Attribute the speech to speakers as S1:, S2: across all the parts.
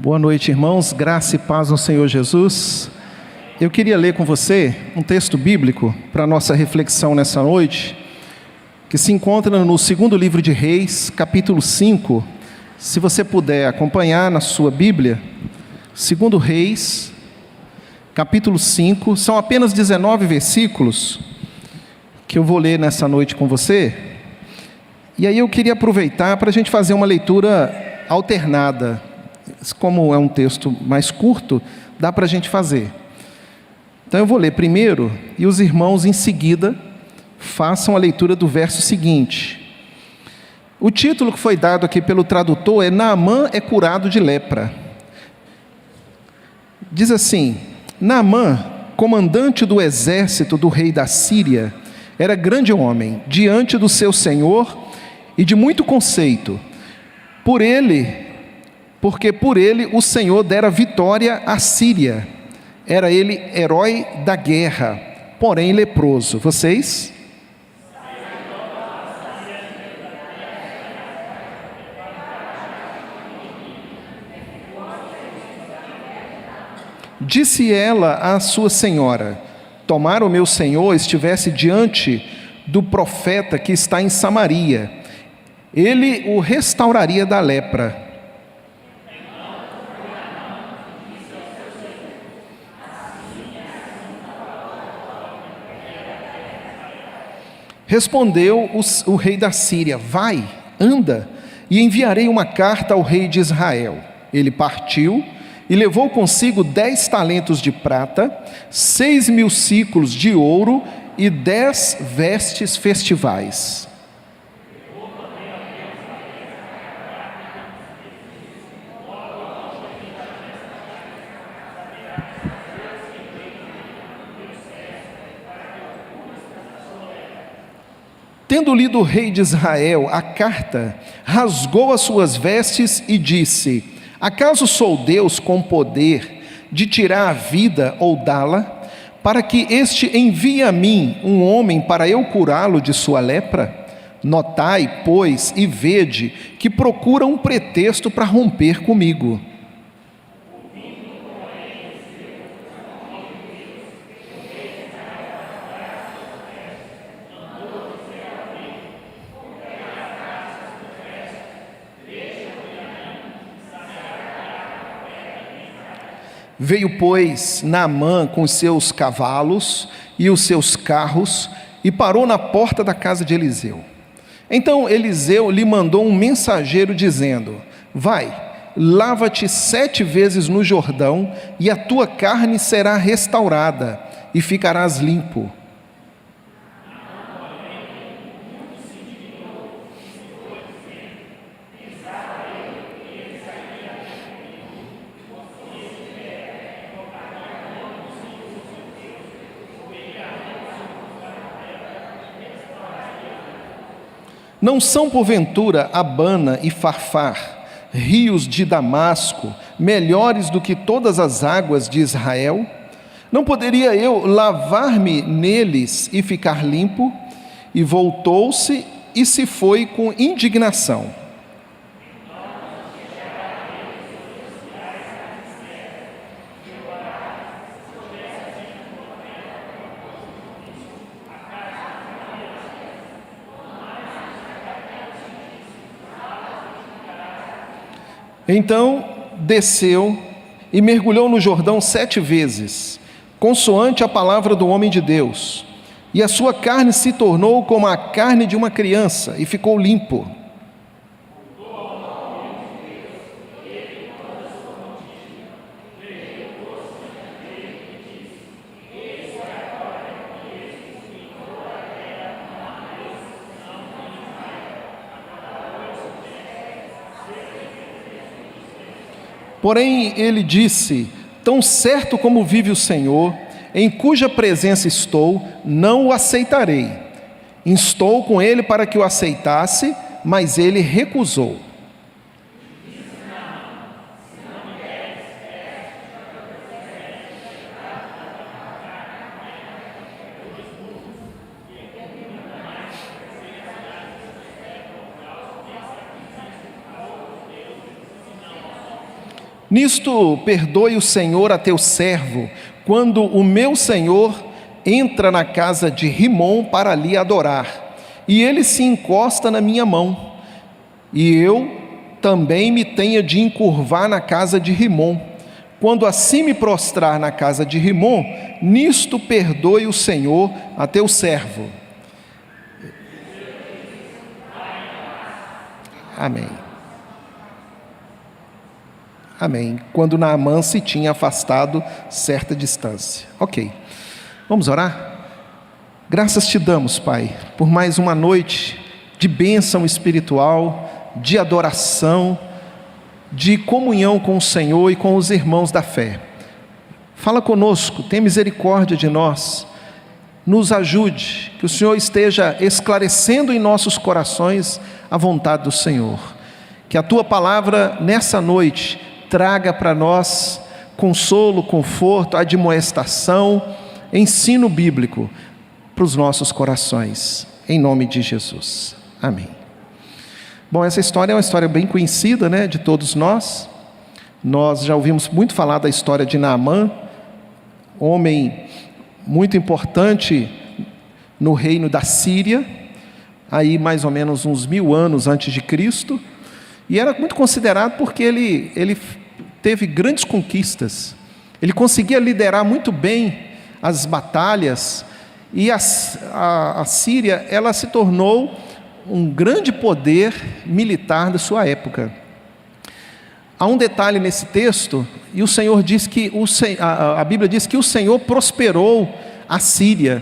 S1: Boa noite, irmãos. Graça e paz no Senhor Jesus. Eu queria ler com você um texto bíblico para a nossa reflexão nessa noite, que se encontra no segundo livro de Reis, capítulo 5. Se você puder acompanhar na sua Bíblia, segundo Reis, capítulo 5, são apenas 19 versículos que eu vou ler nessa noite com você. E aí eu queria aproveitar para a gente fazer uma leitura alternada. Como é um texto mais curto, dá para a gente fazer. Então eu vou ler primeiro e os irmãos em seguida façam a leitura do verso seguinte. O título que foi dado aqui pelo tradutor é Naamã é curado de lepra. Diz assim: Naamã, comandante do exército do rei da Síria, era grande homem diante do seu senhor e de muito conceito. Porque por ele o Senhor dera vitória à Síria. Era ele herói da guerra, porém leproso. Vocês? Disse ela à sua senhora: tomara o meu senhor estivesse diante do profeta que está em Samaria, ele o restauraria da lepra. Respondeu o rei da Síria: vai, anda, e enviarei uma carta ao rei de Israel. Ele partiu e levou consigo 10 talentos de prata, 6.000 siclos de ouro e 10 vestes festivais. Tendo lido o rei de Israel a carta, rasgou as suas vestes e disse: acaso sou Deus com poder de tirar a vida ou dá-la, para que este envie a mim um homem para eu curá-lo de sua lepra? Notai, pois, e vede que procura um pretexto para romper comigo. Veio, pois, Naamã com os seus cavalos e os seus carros e parou na porta da casa de Eliseu. Então Eliseu lhe mandou um mensageiro dizendo: vai, lava-te 7 vezes no Jordão e a tua carne será restaurada e ficarás limpo. Não são porventura Abana e Farfar, rios de Damasco, melhores do que todas as águas de Israel? Não poderia eu lavar-me neles e ficar limpo? E voltou-se e se foi com indignação. Então desceu e mergulhou no Jordão 7 vezes, consoante a palavra do homem de Deus, e a sua carne se tornou como a carne de uma criança, e ficou limpo. Porém ele disse: tão certo como vive o Senhor, em cuja presença estou, não o aceitarei. Instou com ele para que o aceitasse, mas ele recusou. Nisto perdoe o Senhor a teu servo, quando o meu senhor entra na casa de Rimom para ali adorar, e ele se encosta na minha mão, e eu também me tenha de encurvar na casa de Rimom. Quando assim me prostrar na casa de Rimom, nisto perdoe o Senhor a teu servo. Amém. Amém. Quando Naamã se tinha afastado certa distância. Ok. Vamos orar? Graças te damos, Pai, por mais uma noite de bênção espiritual, de adoração, de comunhão com o Senhor e com os irmãos da fé. Fala conosco, tem misericórdia de nós, nos ajude, que o Senhor esteja esclarecendo em nossos corações a vontade do Senhor. Que a Tua palavra nessa noite traga para nós consolo, conforto, admoestação, ensino bíblico para os nossos corações, em nome de Jesus. Amém. Bom, essa história é uma história bem conhecida, né, de todos nós. Nós já ouvimos muito falar da história de Naamã, homem muito importante no reino da Síria, aí mais ou menos uns 1000 anos antes de Cristo, e era muito considerado porque ele teve grandes conquistas, ele conseguia liderar muito bem as batalhas, e a Síria, ela se tornou um grande poder militar da sua época. Há um detalhe nesse texto, e o Senhor diz que a Bíblia diz que o Senhor prosperou a Síria,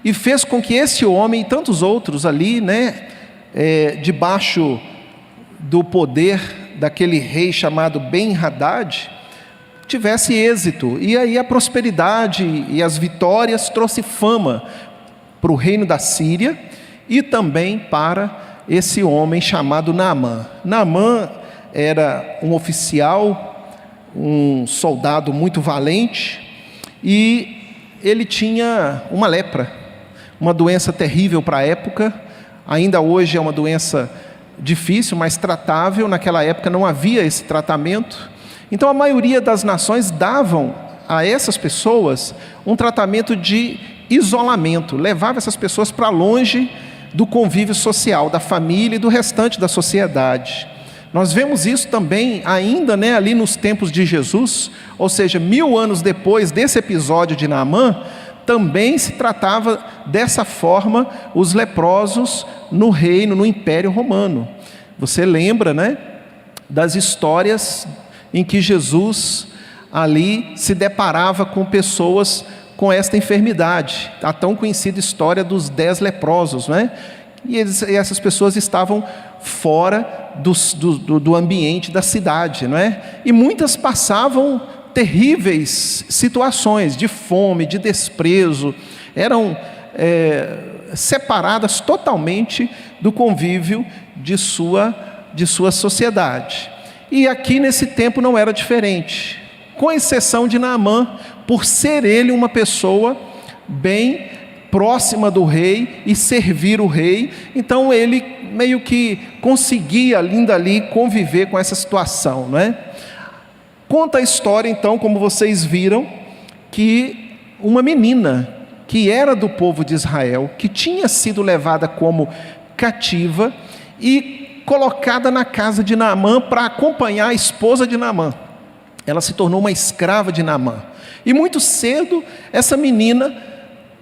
S1: e fez com que esse homem e tantos outros ali, né, debaixo do poder daquele rei chamado Ben-Hadad, tivesse êxito, e aí a prosperidade e as vitórias trouxe fama para o reino da Síria, e também para esse homem chamado Naamã. Naamã era um oficial, um soldado muito valente, e ele tinha uma lepra, uma doença terrível para a época. Ainda hoje é uma doença difícil, mas tratável. Naquela época não havia esse tratamento, então a maioria das nações davam a essas pessoas um tratamento de isolamento, levava essas pessoas para longe do convívio social, da família e do restante da sociedade. Nós vemos isso também ainda, né, ali nos tempos de Jesus, ou seja, 1000 anos depois desse episódio de Naamã, também se tratava dessa forma os leprosos no reino, no Império Romano. Você lembra, né, das histórias em que Jesus ali se deparava com pessoas com esta enfermidade, a tão conhecida história dos 10 leprosos, né? E essas pessoas estavam fora do ambiente da cidade, não é? E muitas passavam terríveis situações de fome, de desprezo, eram separadas totalmente do convívio de sua sociedade. E aqui nesse tempo não era diferente, com exceção de Naamã, por ser ele uma pessoa bem próxima do rei e servir o rei, então ele meio que conseguia ainda ali conviver com essa situação, não é? Conta a história então, como vocês viram, que uma menina que era do povo de Israel, que tinha sido levada como cativa e colocada na casa de Naamã para acompanhar a esposa de Naamã. Ela se tornou uma escrava de Naamã. E muito cedo, essa menina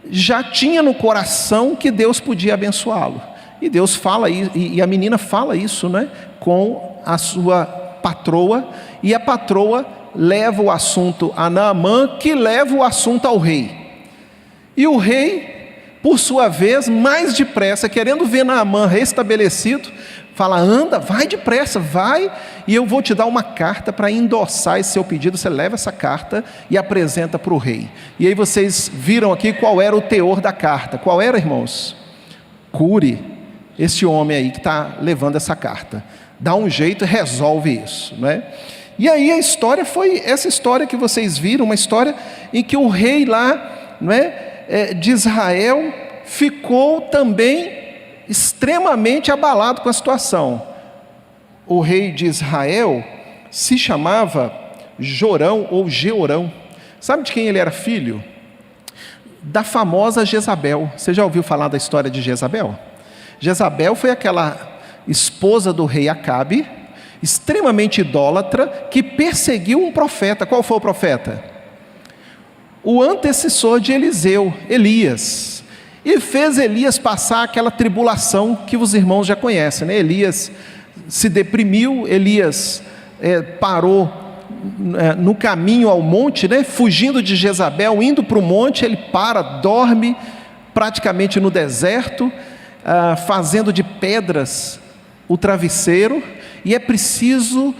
S1: já tinha no coração que Deus podia abençoá-lo. E Deus fala, e a menina fala isso, né, com a sua patroa, e a patroa leva o assunto a Naamã, que leva o assunto ao rei. E o rei, por sua vez, mais depressa, querendo ver Naamã restabelecido, fala: anda, vai depressa, vai, e eu vou te dar uma carta para endossar esse seu pedido. Você leva essa carta e apresenta para o rei. E aí vocês viram aqui qual era o teor da carta. Qual era, irmãos? Cure esse homem aí que está levando essa carta. Dá um jeito e resolve isso, né? E aí a história foi essa história que vocês viram, uma história em que o rei lá, não é, de Israel ficou também extremamente abalado com a situação. O rei de Israel se chamava Jorão ou Jeorão. Sabe de quem ele era filho? Da famosa Jezabel. Você já ouviu falar da história de Jezabel? Jezabel foi aquela esposa do rei Acabe, extremamente idólatra, que perseguiu um profeta. Qual foi o profeta? O antecessor de Eliseu, Elias. E fez Elias passar aquela tribulação que os irmãos já conhecem, né? Elias se deprimiu, Elias parou no caminho ao monte, né? Fugindo de Jezabel, indo para o monte, ele dorme praticamente no deserto, fazendo de pedras o travesseiro, e é preciso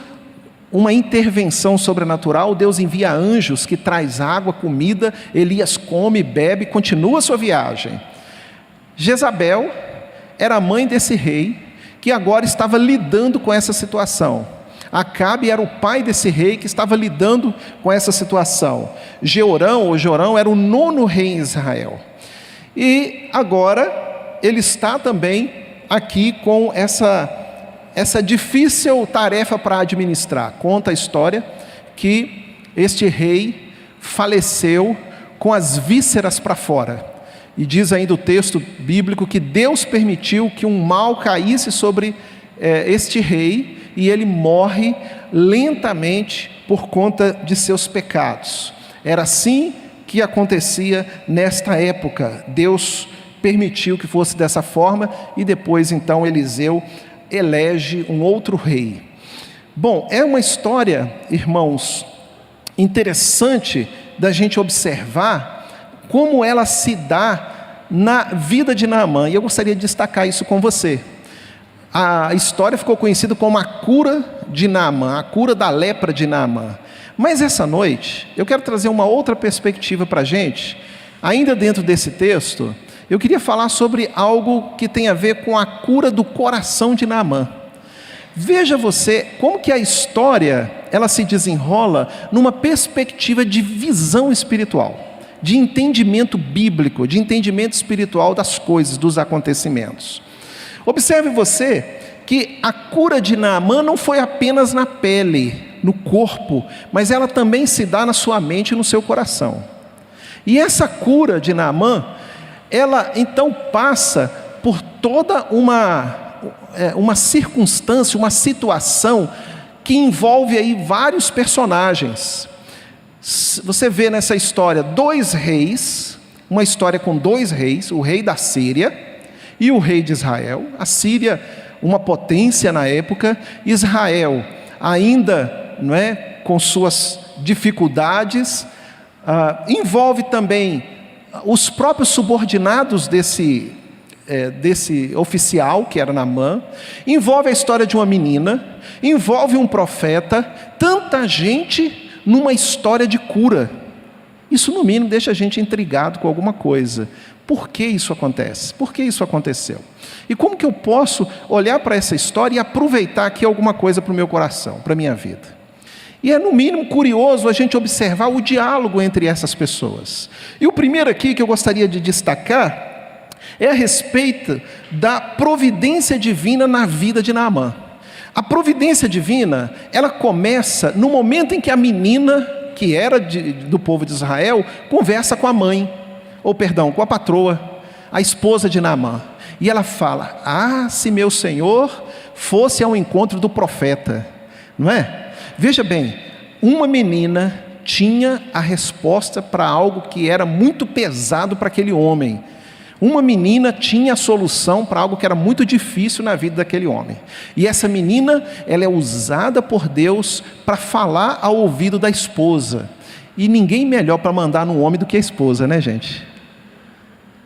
S1: uma intervenção sobrenatural. Deus envia anjos que traz água, comida, Elias come, bebe, continua a sua viagem. Jezabel era a mãe desse rei, que agora estava lidando com essa situação. Acabe era o pai desse rei, que estava lidando com essa situação. Jeorão ou Jorão era o 9º rei em Israel. E agora ele está também aqui com essa difícil tarefa para administrar. Conta a história que este rei faleceu com as vísceras para fora. E diz ainda o texto bíblico que Deus permitiu que um mal caísse sobre este rei, e ele morre lentamente por conta de seus pecados. Era assim que acontecia nesta época. Deus permitiu que fosse dessa forma, e depois então Eliseu elege um outro rei. Bom, é uma história, irmãos, interessante da gente observar como ela se dá na vida de Naamã, e eu gostaria de destacar isso com você. A história ficou conhecida como a cura de Naamã, a cura da lepra de Naamã. Mas essa noite, eu quero trazer uma outra perspectiva para a gente, ainda dentro desse texto. Eu queria falar sobre algo que tem a ver com a cura do coração de Naamã. Veja você como que a história, ela se desenrola numa perspectiva de visão espiritual, de entendimento bíblico, de entendimento espiritual das coisas, dos acontecimentos. Observe você que a cura de Naamã não foi apenas na pele, no corpo, mas ela também se dá na sua mente e no seu coração. E essa cura de Naamã, ela então passa por toda uma circunstância, uma situação que envolve aí vários personagens. Você vê nessa história 2 reis, uma história com 2 reis, o rei da Síria e o rei de Israel. A Síria, uma potência na época, Israel ainda, não é, com suas dificuldades, envolve também os próprios subordinados desse oficial, que era Naamã, envolve a história de uma menina, envolve um profeta, tanta gente numa história de cura. Isso no mínimo deixa a gente intrigado com alguma coisa. Por que isso acontece? Por que isso aconteceu? E como que eu posso olhar para essa história e aproveitar aqui alguma coisa para o meu coração, para a minha vida? E é no mínimo curioso a gente observar o diálogo entre essas pessoas. E o primeiro aqui que eu gostaria de destacar é a respeito da providência divina na vida de Naamã. A providência divina, ela começa no momento em que a menina, que era do povo de Israel, conversa com a mãe, com a patroa, a esposa de Naamã. E ela fala: se meu senhor fosse ao encontro do profeta, não é? Veja bem, uma menina tinha a resposta para algo que era muito pesado para aquele homem. Uma menina tinha a solução para algo que era muito difícil na vida daquele homem. E essa menina, ela é usada por Deus para falar ao ouvido da esposa. E ninguém melhor para mandar no homem do que a esposa, né, gente?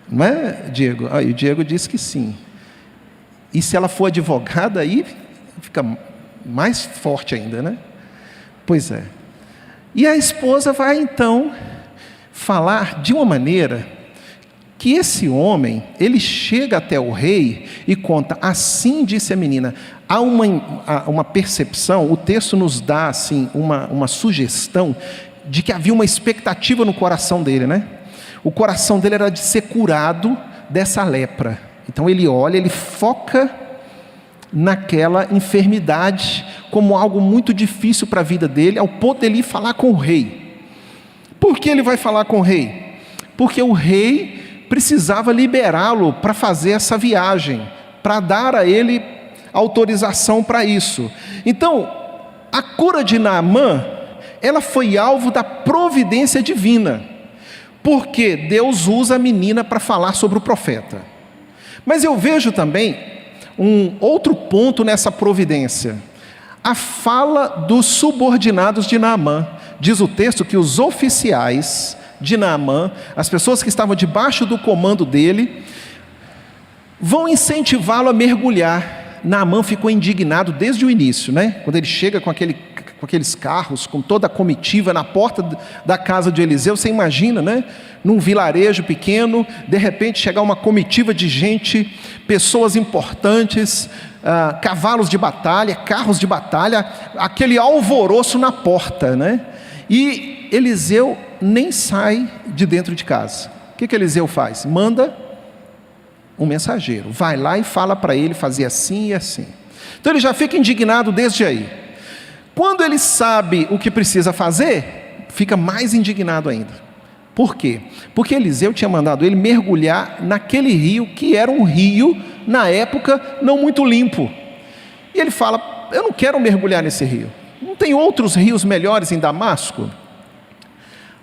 S1: Não é, Diego? O Diego disse que sim. E se ela for advogada, aí fica mais forte ainda, né? Pois é. E a esposa vai então falar de uma maneira que esse homem, ele chega até o rei e conta: assim disse a menina. Há uma percepção, o texto nos dá assim uma sugestão de que havia uma expectativa no coração dele, né? O coração dele era de ser curado dessa lepra. Então ele olha, ele foca naquela enfermidade como algo muito difícil para a vida dele, ao ponto dele ir falar com o rei. Por que ele vai falar com o rei? Porque o rei precisava liberá-lo para fazer essa viagem, para dar a ele autorização para isso. Então, a cura de Naamã, ela foi alvo da providência divina, porque Deus usa a menina para falar sobre o profeta. Mas eu vejo também um outro ponto nessa providência, a fala dos subordinados de Naamã. Diz o texto que os oficiais de Naamã, as pessoas que estavam debaixo do comando dele, vão incentivá-lo a mergulhar. Naamã ficou indignado desde o início, né? Quando ele chega com aqueles carros, com toda a comitiva na porta da casa de Eliseu, você imagina, né? Num vilarejo pequeno, de repente chegar uma comitiva de gente, pessoas importantes, cavalos de batalha, carros de batalha, aquele alvoroço na porta, né? E Eliseu nem sai de dentro de casa. O que Eliseu faz? Manda um mensageiro, vai lá e fala para ele fazer assim e assim. Então ele já fica indignado desde aí. Quando ele sabe o que precisa fazer, fica mais indignado ainda. Por quê? Porque Eliseu tinha mandado ele mergulhar naquele rio, que era um rio, na época, não muito limpo. E ele fala, eu não quero mergulhar nesse rio. Não tem outros rios melhores em Damasco?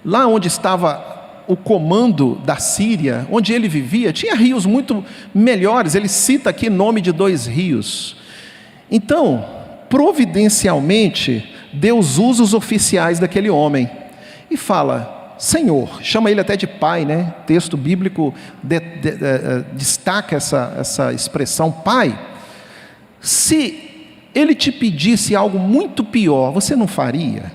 S1: Lá onde estava o comando da Síria, onde ele vivia, tinha rios muito melhores. Ele cita aqui nome de 2 rios. Então, providencialmente, Deus usa os oficiais daquele homem e fala, Senhor, chama ele até de pai, né? O texto bíblico destaca essa expressão, pai. Se ele te pedisse algo muito pior, você não faria?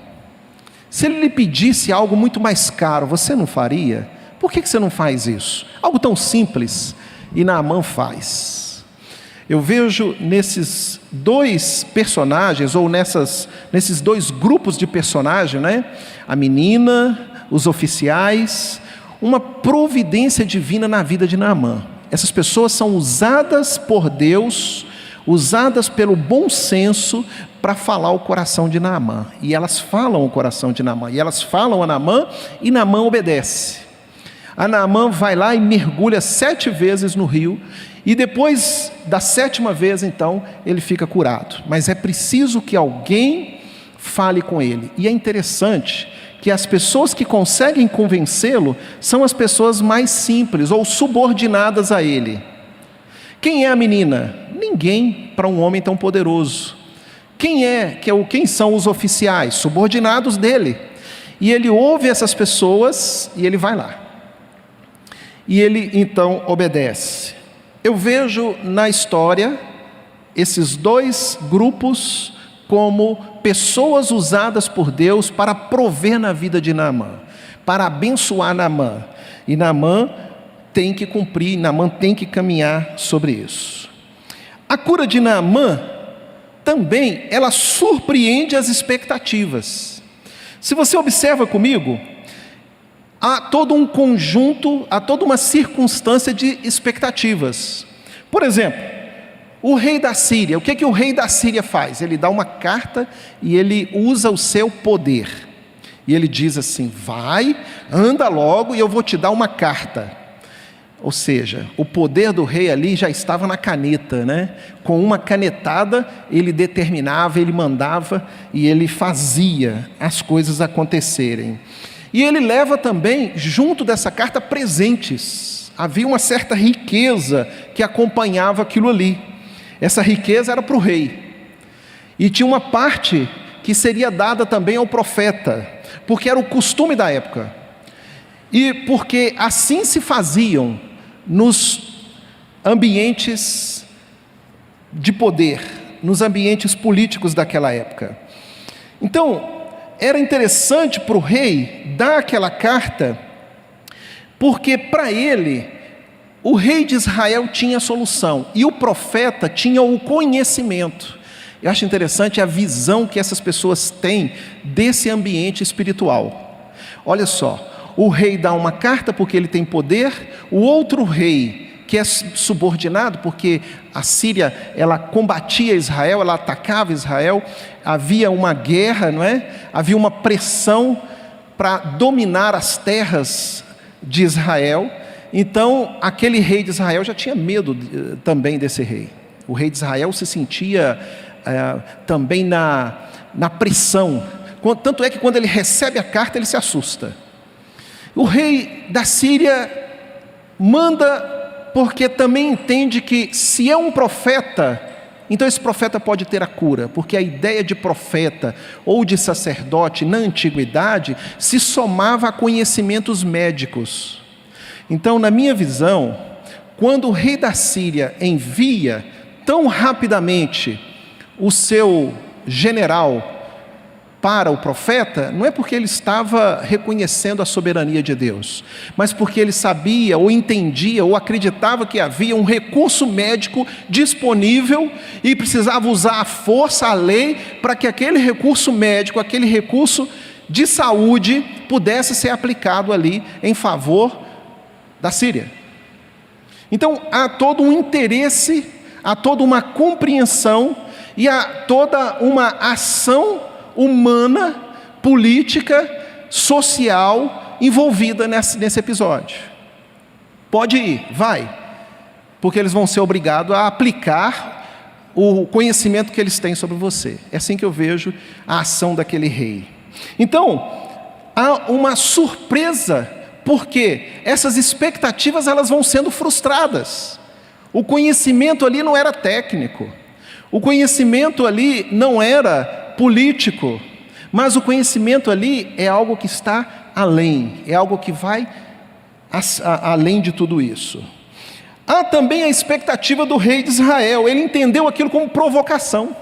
S1: Se ele lhe pedisse algo muito mais caro, você não faria? Por que você não faz isso? Algo tão simples, e Naamã faz. Eu vejo nesses 2 personagens, ou nesses 2 grupos de personagens, né? A menina, os oficiais, uma providência divina na vida de Naamã. Essas pessoas são usadas por Deus, usadas pelo bom senso para falar o coração de Naamã. E elas falam o coração de Naamã, e elas falam a Naamã, e Naamã obedece. A Naamã vai lá e mergulha 7 vezes no rio, e depois da 7ª vez, então, ele fica curado. Mas é preciso que alguém fale com ele. E é interessante que as pessoas que conseguem convencê-lo são as pessoas mais simples, ou subordinadas a ele. Quem é a menina? Ninguém para um homem tão poderoso. Quem são os oficiais? Subordinados dele. E ele ouve essas pessoas e ele vai lá. E ele então obedece. Eu vejo na história esses 2 grupos como pessoas usadas por Deus para prover na vida de Naamã, para abençoar Naamã. E Naamã tem que cumprir, Naamã tem que caminhar sobre isso. A cura de Naamã também, ela surpreende as expectativas. Se você observa comigo, há todo um conjunto, há toda uma circunstância de expectativas. Por exemplo, o rei da Síria, o que o rei da Síria faz? Ele dá uma carta e ele usa o seu poder. E ele diz assim, vai, anda logo e eu vou te dar uma carta. Ou seja, o poder do rei ali já estava na caneta, né? Com uma canetada ele determinava, ele mandava e ele fazia as coisas acontecerem. E ele leva também, junto dessa carta, presentes. Havia uma certa riqueza que acompanhava aquilo ali. Essa riqueza era para o rei. E tinha uma parte que seria dada também ao profeta, porque era o costume da época. E porque assim se faziam nos ambientes de poder, nos ambientes políticos daquela época. Então, era interessante para o rei dar aquela carta, porque para ele, o rei de Israel tinha a solução, e o profeta tinha o conhecimento. Eu acho interessante a visão que essas pessoas têm desse ambiente espiritual. Olha só, o rei dá uma carta porque ele tem poder, o outro rei, que é subordinado, porque a Síria, ela combatia Israel, ela atacava Israel, havia uma guerra, não é? Havia uma pressão para dominar as terras de Israel. Então, aquele rei de Israel já tinha medo também desse rei. O rei de Israel se sentia também na pressão. Tanto é que quando ele recebe a carta, ele se assusta. O rei da Síria manda porque também entende que se é um profeta, então esse profeta pode ter a cura, porque a ideia de profeta ou de sacerdote na antiguidade se somava a conhecimentos médicos. Então, na minha visão, quando o rei da Síria envia tão rapidamente o seu general para o profeta, não é porque ele estava reconhecendo a soberania de Deus, mas porque ele sabia, ou entendia, ou acreditava que havia um recurso médico disponível e precisava usar a força, a lei, para que aquele recurso médico, aquele recurso de saúde pudesse ser aplicado ali em favor da Síria. Então há todo um interesse, há toda uma compreensão e há toda uma ação humana, política, social envolvida nesse episódio. Pode ir, vai, porque eles vão ser obrigados a aplicar o conhecimento que eles têm sobre você. É assim que eu vejo a ação daquele rei. Então, há uma surpresa, porque essas expectativas elas vão sendo frustradas. O conhecimento ali não era técnico, o conhecimento ali não era político, mas o conhecimento ali é algo que está além, é algo que vai além de tudo isso. Há também a expectativa do rei de Israel, ele entendeu aquilo como provocação.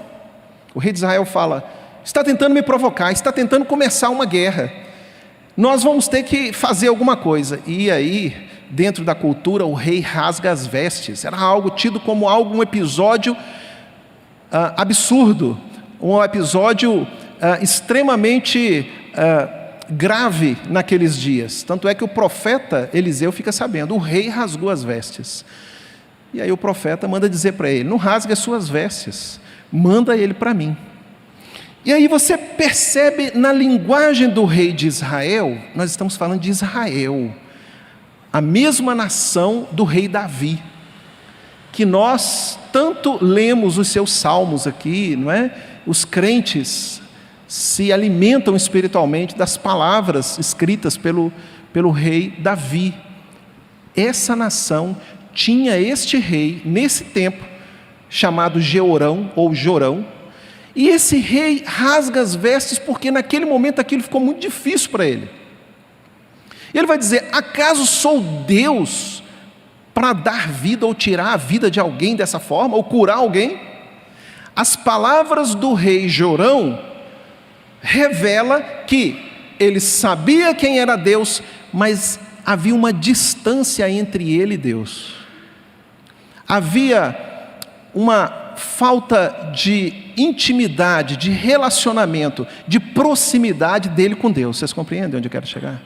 S1: O rei de Israel fala: está tentando me provocar, está tentando começar uma guerra, nós vamos ter que fazer alguma coisa. E aí, dentro da cultura, o rei rasga as vestes, era algo tido como um episódio absurdo, um episódio extremamente grave naqueles dias. Tanto é que o profeta Eliseu fica sabendo, o rei rasgou as vestes. E aí o profeta manda dizer para ele: não rasgue as suas vestes, manda ele para mim. E aí você percebe na linguagem do rei de Israel, nós estamos falando de Israel, a mesma nação do rei Davi, que nós tanto lemos os seus salmos aqui, não é? Os crentes se alimentam espiritualmente das palavras escritas pelo rei Davi. Essa nação tinha este rei, nesse tempo, chamado Jeorão ou Jorão, e esse rei rasga as vestes porque naquele momento aquilo ficou muito difícil para ele. Ele vai dizer: acaso sou Deus para dar vida ou tirar a vida de alguém dessa forma, ou curar alguém? As palavras do rei Jorão revela que ele sabia quem era Deus, mas havia uma distância entre ele e Deus. Havia uma falta de intimidade, de relacionamento, de proximidade dele com Deus. Vocês compreendem onde eu quero chegar?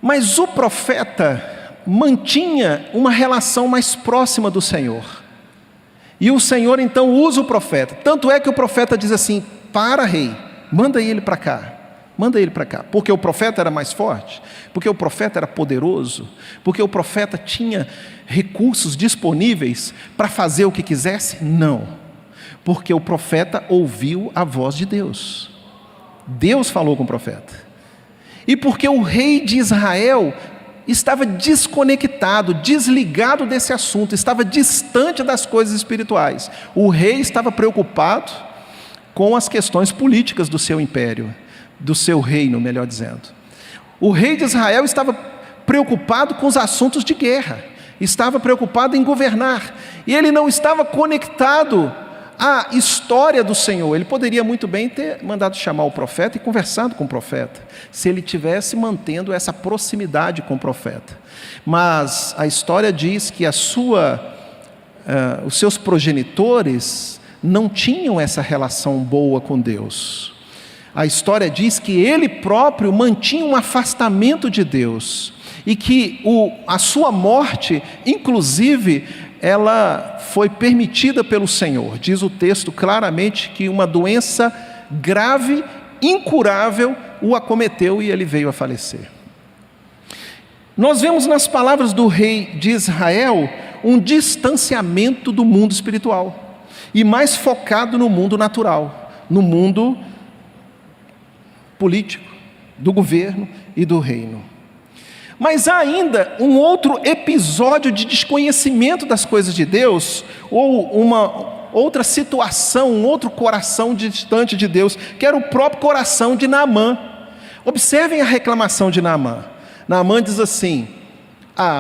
S1: Mas o profeta mantinha uma relação mais próxima do Senhor. E o Senhor então usa o profeta. Tanto é que o profeta diz assim: para, rei, manda ele para cá. Manda ele para cá. Porque o profeta era mais forte? Porque o profeta era poderoso? Porque o profeta tinha recursos disponíveis para fazer o que quisesse? Não. Porque o profeta ouviu a voz de Deus. Deus falou com o profeta. E porque o rei de Israel estava desconectado, desligado desse assunto, estava distante das coisas espirituais. O rei estava preocupado com as questões políticas do seu império, do seu reino, melhor dizendo. O rei de Israel estava preocupado com os assuntos de guerra, estava preocupado em governar, e ele não estava conectado à história do Senhor. Ele poderia muito bem ter mandado chamar o profeta e conversado com o profeta, se ele tivesse mantendo essa proximidade com o profeta. Mas a história diz que os seus progenitores não tinham essa relação boa com Deus. a história diz que ele próprio mantinha um afastamento de Deus, e que a sua morte, inclusive, ela foi permitida pelo Senhor. Diz o texto claramente que uma doença grave, incurável, o acometeu e ele veio a falecer. Nós vemos nas palavras do rei de Israel um distanciamento do mundo espiritual, e mais focado no mundo natural, no mundo político, do governo e do reino. Mas há ainda um outro episódio de desconhecimento das coisas de Deus, ou uma outra situação, um outro coração distante de Deus, que era o próprio coração de Naamã. Observem a reclamação de Naamã. Naamã diz assim: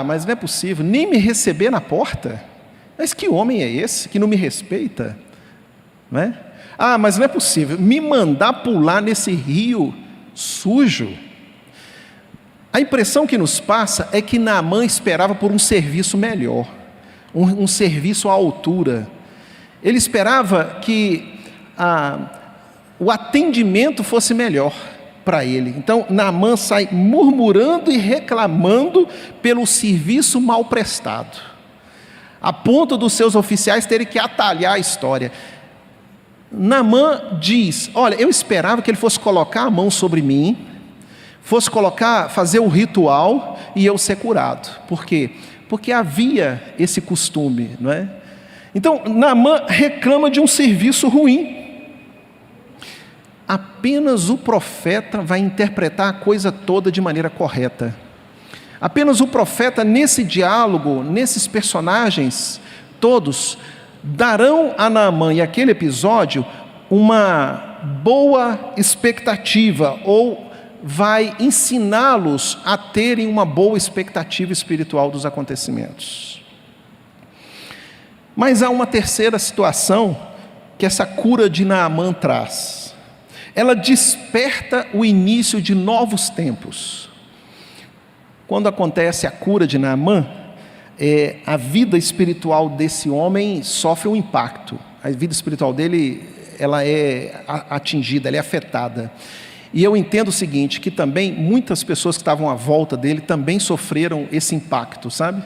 S1: mas não é possível, nem me receber na porta? Mas que homem é esse que não me respeita? Não é? Mas não é possível, me mandar pular nesse rio sujo. A impressão que nos passa é que Naamã esperava por um serviço melhor, um serviço à altura. Ele esperava que o atendimento fosse melhor para ele. Então Naamã sai murmurando e reclamando pelo serviço mal prestado, a ponto dos seus oficiais terem que atalhar a história. Naamã diz: olha, eu esperava que ele fosse colocar a mão sobre mim, fosse fazer o ritual e eu ser curado. Por quê? Porque havia esse costume, não é? Então Naamã reclama de um serviço ruim. Apenas o profeta vai interpretar a coisa toda de maneira correta. Apenas o profeta, nesse diálogo, nesses personagens todos, darão a Naamã e aquele episódio uma boa expectativa, ou vai ensiná-los a terem uma boa expectativa espiritual dos acontecimentos. Mas há uma terceira situação que essa cura de Naamã traz. Ela desperta o início de novos tempos. Quando acontece a cura de Naamã, a vida espiritual desse homem sofre um impacto. A vida espiritual dele, ela é atingida, ela é afetada. E eu entendo o seguinte, que também muitas pessoas que estavam à volta dele também sofreram esse impacto, sabe?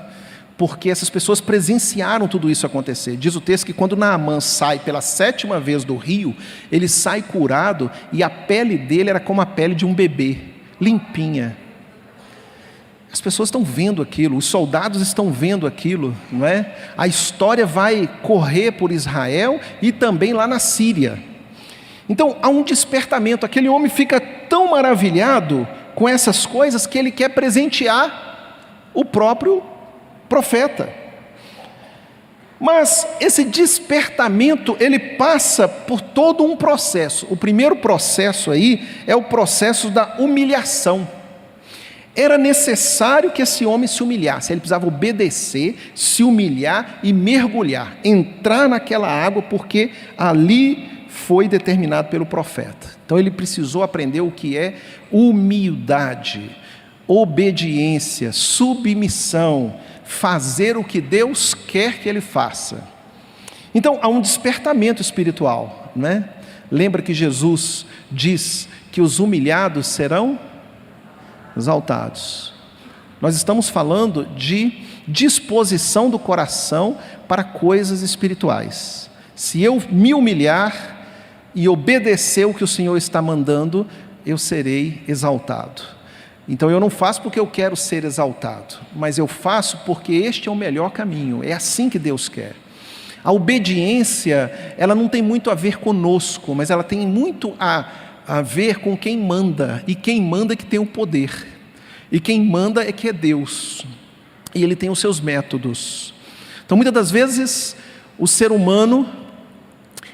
S1: Porque essas pessoas presenciaram tudo isso acontecer. Diz o texto que quando Naamã sai pela 7ª vez do rio, ele sai curado, e a pele dele era como a pele de um bebê, limpinha. As pessoas estão vendo aquilo, os soldados estão vendo aquilo, não é? A história vai correr por Israel e também lá na Síria. Então há um despertamento, aquele homem fica tão maravilhado com essas coisas que ele quer presentear o próprio profeta. Mas esse despertamento, ele passa por todo um processo. O primeiro processo aí é o processo da humilhação. Era necessário que esse homem se humilhasse, ele precisava obedecer, se humilhar e mergulhar, entrar naquela água, porque ali foi determinado pelo profeta. Então ele precisou aprender o que é humildade, obediência, submissão, fazer o que Deus quer que ele faça. Então há um despertamento espiritual, não é? Lembra que Jesus diz que os humilhados serão exaltados. Nós estamos falando de disposição do coração para coisas espirituais. Se eu me humilhar e obedecer o que o Senhor está mandando, eu serei exaltado. Então eu não faço porque eu quero ser exaltado, mas eu faço porque este é o melhor caminho, é assim que Deus quer. A obediência, ela não tem muito a ver conosco, mas ela tem muito a ver com quem manda, e quem manda é que tem o poder, e quem manda é que é Deus, e Ele tem os seus métodos. Então muitas das vezes o ser humano,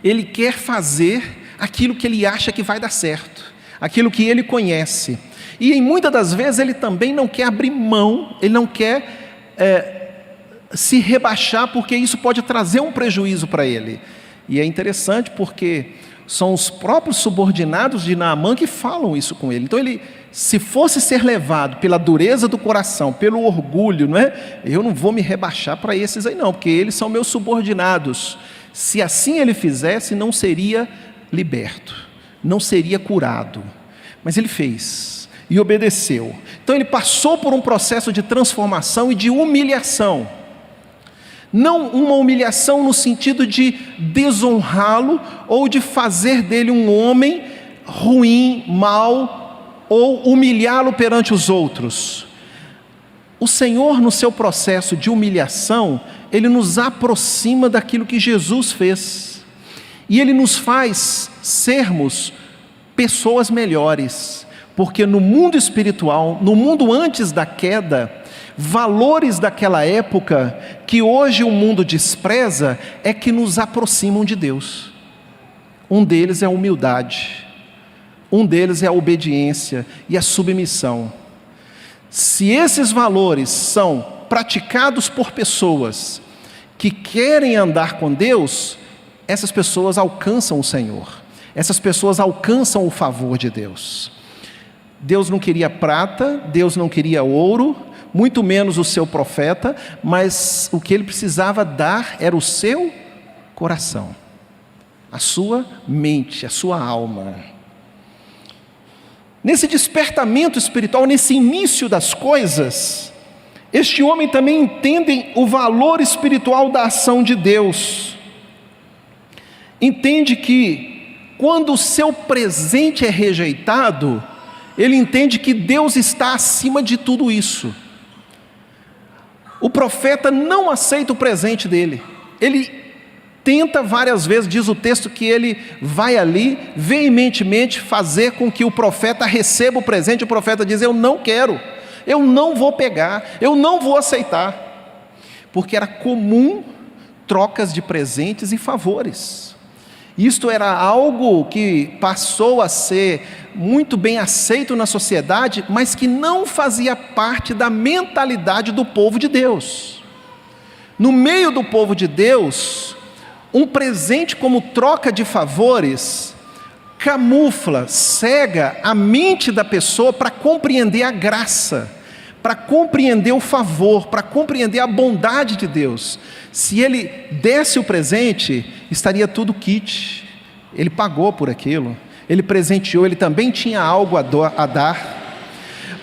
S1: ele quer fazer aquilo que ele acha que vai dar certo, aquilo que ele conhece, e em muitas das vezes ele também não quer abrir mão, ele não quer se rebaixar, porque isso pode trazer um prejuízo para ele. E é interessante porque são os próprios subordinados de Naamã que falam isso com ele. Então ele, se fosse ser levado pela dureza do coração, pelo orgulho, não é? Eu não vou me rebaixar para esses aí não, porque eles são meus subordinados. Se assim ele fizesse, não seria liberto. não seria curado. Mas ele fez e obedeceu. Então ele passou por um processo de transformação e de humilhação. Não uma humilhação no sentido de desonrá-lo ou de fazer dele um homem ruim, mau, ou humilhá-lo perante os outros. O Senhor, no seu processo de humilhação, Ele nos aproxima daquilo que Jesus fez. E Ele nos faz sermos pessoas melhores. Porque no mundo espiritual, no mundo antes da queda, valores daquela época, que hoje o mundo despreza, é que nos aproximam de Deus. Um deles é a humildade. Um deles é a obediência e a submissão. Se esses valores são praticados por pessoas que querem andar com Deus, essas pessoas alcançam o Senhor. Essas pessoas alcançam o favor de Deus. Deus não queria prata, Deus não queria ouro, muito menos o seu profeta, mas o que ele precisava dar era o seu coração, a sua mente, a sua alma. Nesse despertamento espiritual, nesse início das coisas, este homem também entende o valor espiritual da ação de Deus. Entende que quando o seu presente é rejeitado, ele entende que Deus está acima de tudo isso. O profeta não aceita o presente dele. Ele tenta várias vezes, diz o texto, que ele vai ali veementemente fazer com que o profeta receba o presente. O profeta diz: eu não quero, eu não vou pegar, eu não vou aceitar. Porque era comum trocas de presentes e favores. Isto era algo que passou a ser muito bem aceito na sociedade, mas que não fazia parte da mentalidade do povo de Deus. No meio do povo de Deus, um presente como troca de favores camufla, cega a mente da pessoa para compreender a graça, para compreender o favor, para compreender a bondade de Deus. Se ele desse o presente, estaria tudo kit. Ele pagou por aquilo, ele presenteou, ele também tinha algo a dar.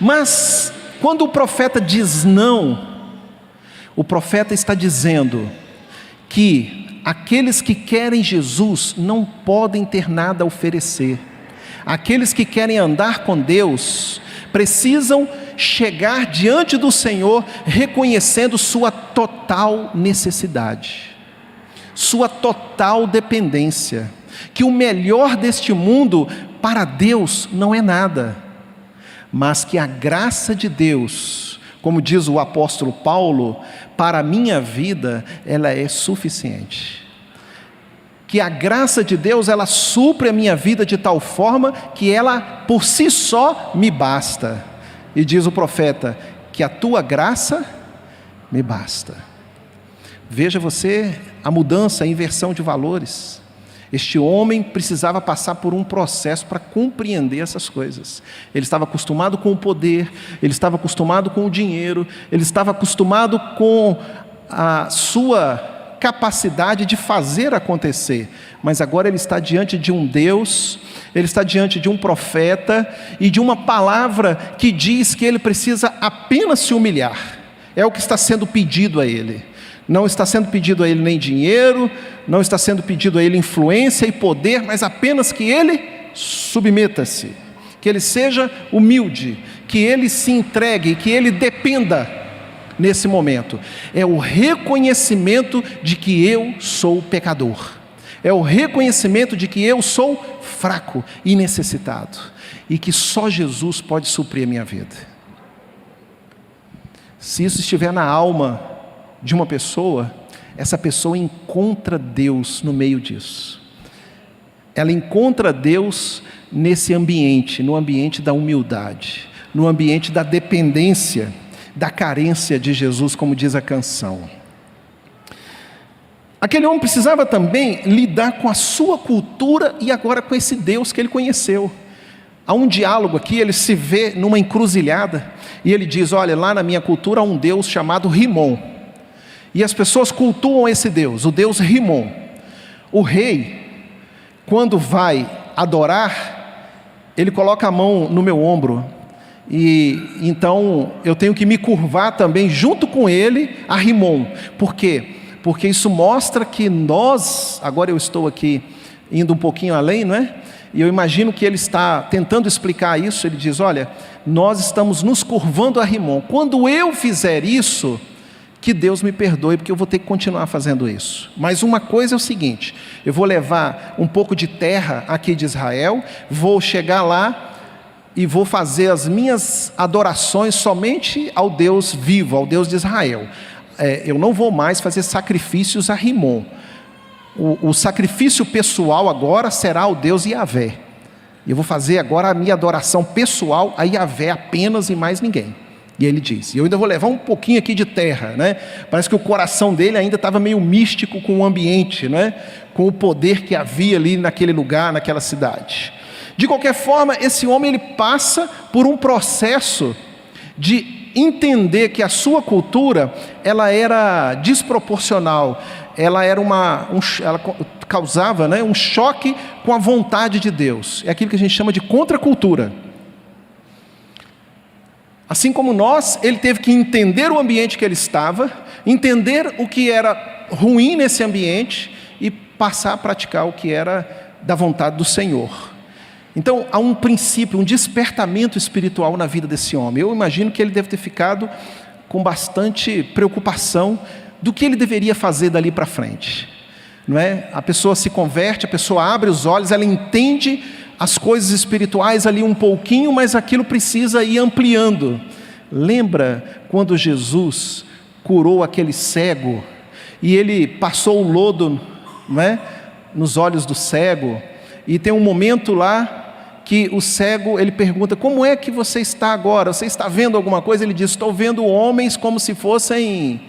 S1: Mas quando o profeta diz não, o profeta está dizendo que aqueles que querem Jesus não podem ter nada a oferecer. Aqueles que querem andar com Deus precisam chegar diante do Senhor reconhecendo sua total necessidade, sua total dependência, que o melhor deste mundo para Deus não é nada, mas que a graça de Deus, como diz o apóstolo Paulo, para a minha vida ela é suficiente. Que a graça de Deus, ela supre a minha vida de tal forma que ela por si só me basta. E diz o profeta, que a tua graça me basta. Veja você a mudança, a inversão de valores. Este homem precisava passar por um processo para compreender essas coisas. Ele estava acostumado com o poder, ele estava acostumado com o dinheiro, ele estava acostumado com a sua capacidade de fazer acontecer, mas agora ele está diante de um Deus, ele está diante de um profeta e de uma palavra que diz que ele precisa apenas se humilhar. É o que está sendo pedido a ele. Não está sendo pedido a ele nem dinheiro, não está sendo pedido a ele influência e poder, mas apenas que ele submeta-se, que ele seja humilde, que ele se entregue, que ele dependa. Nesse momento, é o reconhecimento de que eu sou pecador, é o reconhecimento de que eu sou fraco e necessitado, e que só Jesus pode suprir a minha vida. Se isso estiver na alma de uma pessoa, essa pessoa encontra Deus no meio disso, ela encontra Deus nesse ambiente, no ambiente da humildade, no ambiente da dependência, da carência de Jesus, como diz a canção. Aquele homem precisava também lidar com a sua cultura e agora com esse Deus que ele conheceu. Há um diálogo aqui, ele se vê numa encruzilhada e ele diz: olha, lá na minha cultura há um Deus chamado Rimon, e as pessoas cultuam esse Deus, o Deus Rimon. O rei, quando vai adorar, ele coloca a mão no meu ombro. E então eu tenho que me curvar também junto com ele a Rimon. Por quê? Porque isso mostra que nós, agora eu estou aqui indo um pouquinho além, não é? E eu imagino que ele está tentando explicar isso. Ele diz: olha, nós estamos nos curvando a Rimon. Quando eu fizer isso, que Deus me perdoe, porque eu vou ter que continuar fazendo isso. Mas uma coisa é o seguinte: eu vou levar um pouco de terra aqui de Israel, vou chegar lá e vou fazer as minhas adorações somente ao Deus vivo, ao Deus de Israel. Eu não vou mais fazer sacrifícios a Rimon. O sacrifício pessoal agora será ao Deus Yahvé. Eu vou fazer agora a minha adoração pessoal a Yahvé apenas e mais ninguém. E ele diz, eu ainda vou levar um pouquinho aqui de terra, né? Parece que o coração dele ainda estava meio místico com o ambiente, né? Com o poder que havia ali naquele lugar, naquela cidade. De qualquer forma, esse homem ele passa por um processo de entender que a sua cultura ela era desproporcional, ela era ela causava, né, um choque com a vontade de Deus. É aquilo que a gente chama de contracultura. Assim como nós, ele teve que entender o ambiente que ele estava, entender o que era ruim nesse ambiente e passar a praticar o que era da vontade do Senhor. Então, há um princípio, um despertamento espiritual na vida desse homem. Eu imagino que ele deve ter ficado com bastante preocupação do que ele deveria fazer dali para frente. Não é? A pessoa se converte, a pessoa abre os olhos, ela entende as coisas espirituais ali um pouquinho, mas aquilo precisa ir ampliando. Lembra quando Jesus curou aquele cego e ele passou o lodo, não é, nos olhos do cego, e tem um momento lá que o cego, ele pergunta: como é que você está agora? Você está vendo alguma coisa? Ele diz: estou vendo homens como se fossem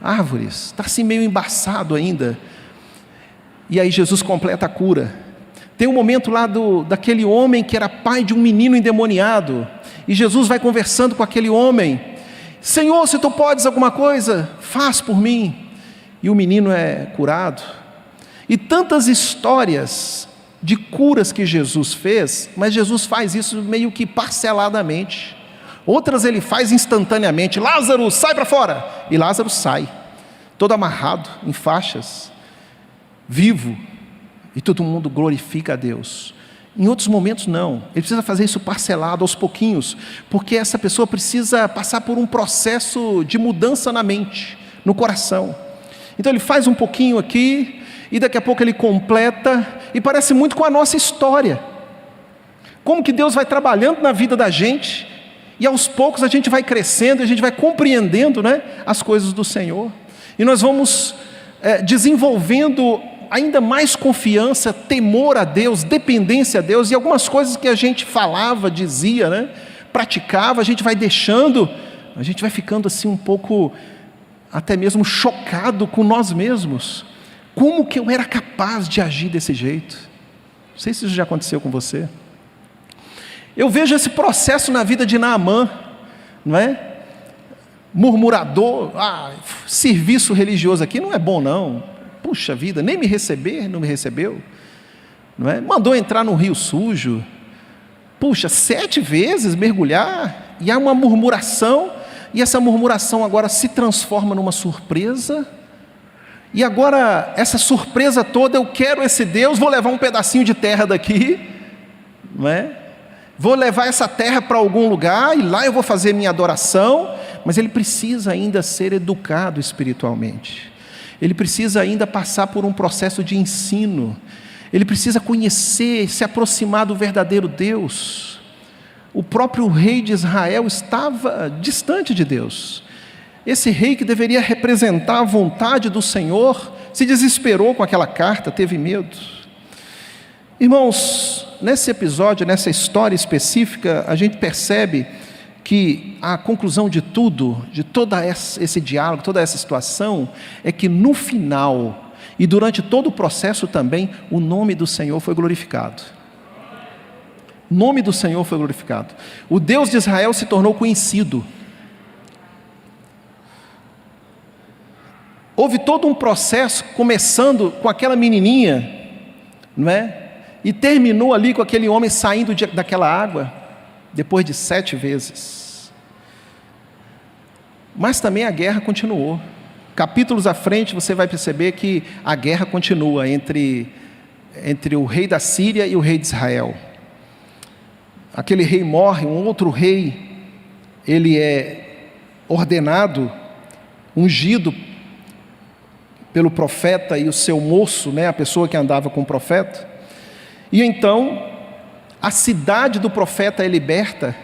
S1: árvores. Está assim meio embaçado ainda. E aí Jesus completa a cura. Tem um momento lá daquele homem que era pai de um menino endemoniado, e Jesus vai conversando com aquele homem: Senhor, se tu podes alguma coisa, faz por mim. E o menino é curado. E tantas histórias de curas que Jesus fez, mas Jesus faz isso meio que parceladamente. Outras ele faz instantaneamente: Lázaro, sai para fora! E Lázaro sai, todo amarrado, em faixas, vivo, e todo mundo glorifica a Deus. Em outros momentos não, ele precisa fazer isso parcelado, aos pouquinhos, porque essa pessoa precisa passar por um processo de mudança na mente, no coração. Então ele faz um pouquinho aqui, e daqui a pouco ele completa, e parece muito com a nossa história. Como que Deus vai trabalhando na vida da gente, e aos poucos a gente vai crescendo, a gente vai compreendendo, né, as coisas do Senhor. E nós vamos desenvolvendo ainda mais confiança, temor a Deus, dependência a Deus, e algumas coisas que a gente falava, dizia, né, praticava, a gente vai deixando, a gente vai ficando assim um pouco, até mesmo chocado com nós mesmos. Como que eu era capaz de agir desse jeito? Não sei se isso já aconteceu com você. Eu vejo esse processo na vida de Naamã, não é? Murmurador, serviço religioso aqui não é bom não. Puxa vida, nem me receber, não me recebeu. Não é? Mandou entrar no rio sujo. Puxa, 7 vezes mergulhar, e há uma murmuração, e essa murmuração agora se transforma numa surpresa. E agora, essa surpresa toda, eu quero esse Deus, vou levar um pedacinho de terra daqui, não é? Vou levar essa terra para algum lugar, e lá eu vou fazer minha adoração, mas ele precisa ainda ser educado espiritualmente. Ele precisa ainda passar por um processo de ensino. Ele precisa conhecer, se aproximar do verdadeiro Deus. O próprio rei de Israel estava distante de Deus. Esse rei que deveria representar a vontade do Senhor, se desesperou com aquela carta, teve medo. Irmãos, nesse episódio, nessa história específica, a gente percebe que a conclusão de tudo, de todo esse diálogo, toda essa situação, é que no final, e durante todo o processo também, o nome do Senhor foi glorificado. O nome do Senhor foi glorificado. O Deus de Israel se tornou conhecido. Houve todo um processo, começando com aquela menininha, não é? e terminou ali com aquele homem saindo daquela água, depois de 7 vezes. Mas também a guerra continuou. Capítulos à frente você vai perceber que a guerra continua entre o rei da Síria e o rei de Israel. Aquele rei morre, um outro rei, ele é ordenado, ungido pelo profeta e o seu moço, a pessoa que andava com o profeta, e então a cidade do profeta é liberta,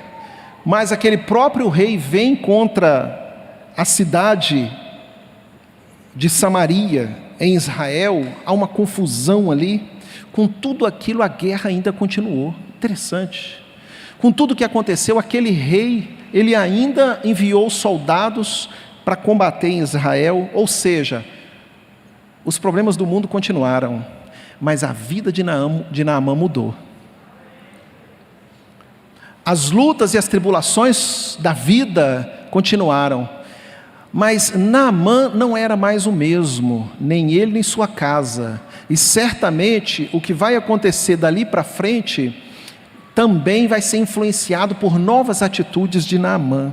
S1: mas aquele próprio rei vem contra a cidade de Samaria, em Israel. Há uma confusão ali. Com tudo aquilo, a guerra ainda continuou. Interessante. Com tudo que aconteceu, aquele rei, ele ainda enviou soldados para combater em Israel, ou seja, os problemas do mundo continuaram, mas a vida de Naamã mudou. As lutas e as tribulações da vida continuaram, mas Naamã não era mais o mesmo, nem ele nem sua casa, e certamente o que vai acontecer dali para frente também vai ser influenciado por novas atitudes de Naamã.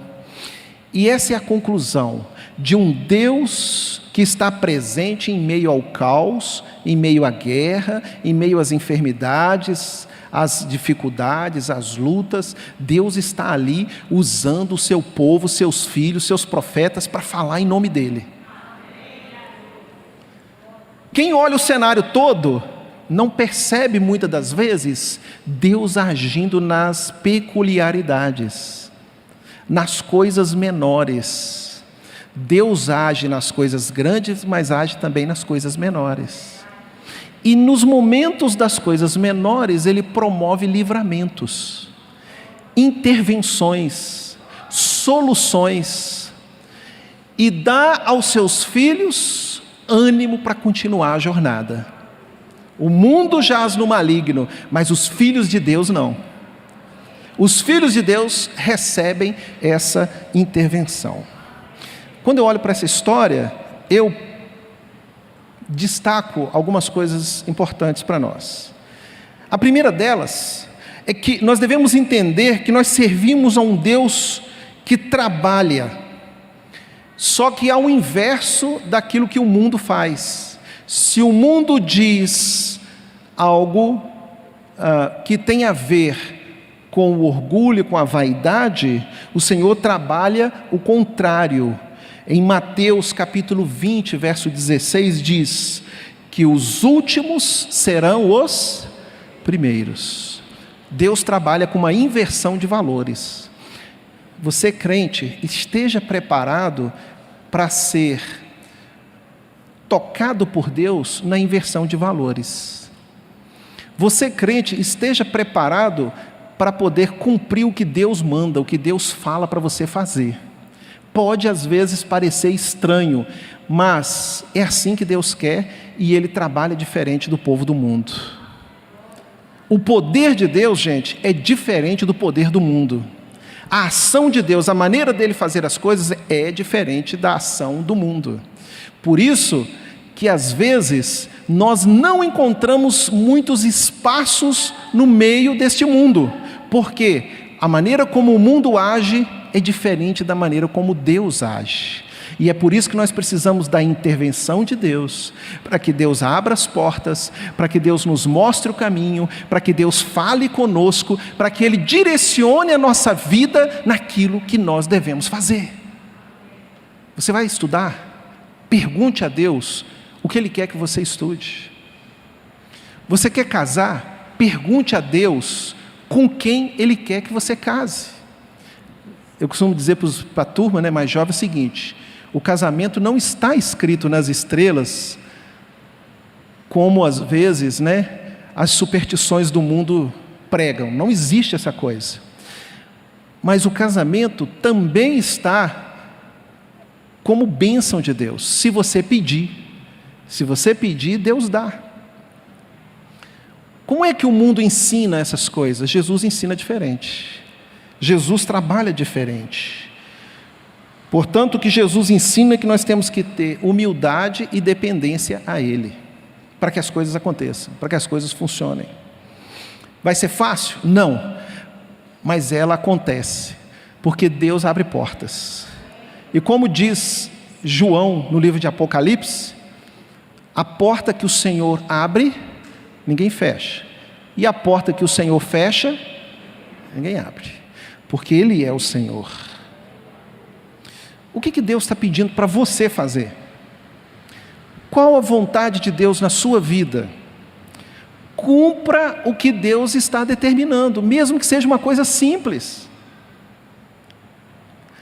S1: E essa é a conclusão de um Deus que está presente em meio ao caos, em meio à guerra, em meio às enfermidades, às dificuldades, às lutas. Deus está ali usando o seu povo, seus filhos, seus profetas para falar em nome dele. Quem olha o cenário todo não percebe muitas das vezes Deus agindo nas peculiaridades, nas coisas menores. Deus age nas coisas grandes, mas age também nas coisas menores. E nos momentos das coisas menores, Ele promove livramentos, intervenções, soluções, e dá aos seus filhos ânimo para continuar a jornada. O mundo jaz no maligno, mas os filhos de Deus não. Os filhos de Deus recebem essa intervenção. Quando eu olho para essa história, eu destaco algumas coisas importantes para nós. A primeira delas é que nós devemos entender que nós servimos a um Deus que trabalha, só que ao inverso daquilo que o mundo faz. Se o mundo diz algo que tem a ver com o orgulho, com a vaidade, o Senhor trabalha o contrário. Em Mateus capítulo 20, verso 16, diz que os últimos serão os primeiros. Deus trabalha com uma inversão de valores. Você, crente, esteja preparado para ser tocado por Deus na inversão de valores. Você, crente, esteja preparado para poder cumprir o que Deus manda, o que Deus fala para você fazer. Pode às vezes parecer estranho, mas é assim que Deus quer, e Ele trabalha diferente do povo do mundo. O poder de Deus, gente, é diferente do poder do mundo. A ação de Deus, a maneira dele fazer as coisas é diferente da ação do mundo. Por isso que às vezes nós não encontramos muitos espaços no meio deste mundo, porque a maneira como o mundo age é diferente da maneira como Deus age. E é por isso que nós precisamos da intervenção de Deus, para que Deus abra as portas, para que Deus nos mostre o caminho, para que Deus fale conosco, para que Ele direcione a nossa vida naquilo que nós devemos fazer. Você vai estudar? Pergunte a Deus o que Ele quer que você estude. Você quer casar? Pergunte a Deus com quem Ele quer que você case. Eu costumo dizer para a turma mais jovem o seguinte: o casamento não está escrito nas estrelas, como às vezes as superstições do mundo pregam. Não existe essa coisa. Mas o casamento também está como bênção de Deus, se você pedir. Se você pedir, Deus dá. Como é que o mundo ensina essas coisas? Jesus ensina diferente. Jesus trabalha diferente. Portanto, o que Jesus ensina é que nós temos que ter humildade e dependência a Ele, para que as coisas aconteçam, para que as coisas funcionem. Vai ser fácil? Não. Mas ela acontece, porque Deus abre portas. E como diz João no livro de Apocalipse, a porta que o Senhor abre, ninguém fecha. E a porta que o Senhor fecha, ninguém abre. Porque Ele é o Senhor. O que Deus está pedindo para você fazer? Qual a vontade de Deus na sua vida? Cumpra o que Deus está determinando, mesmo que seja uma coisa simples.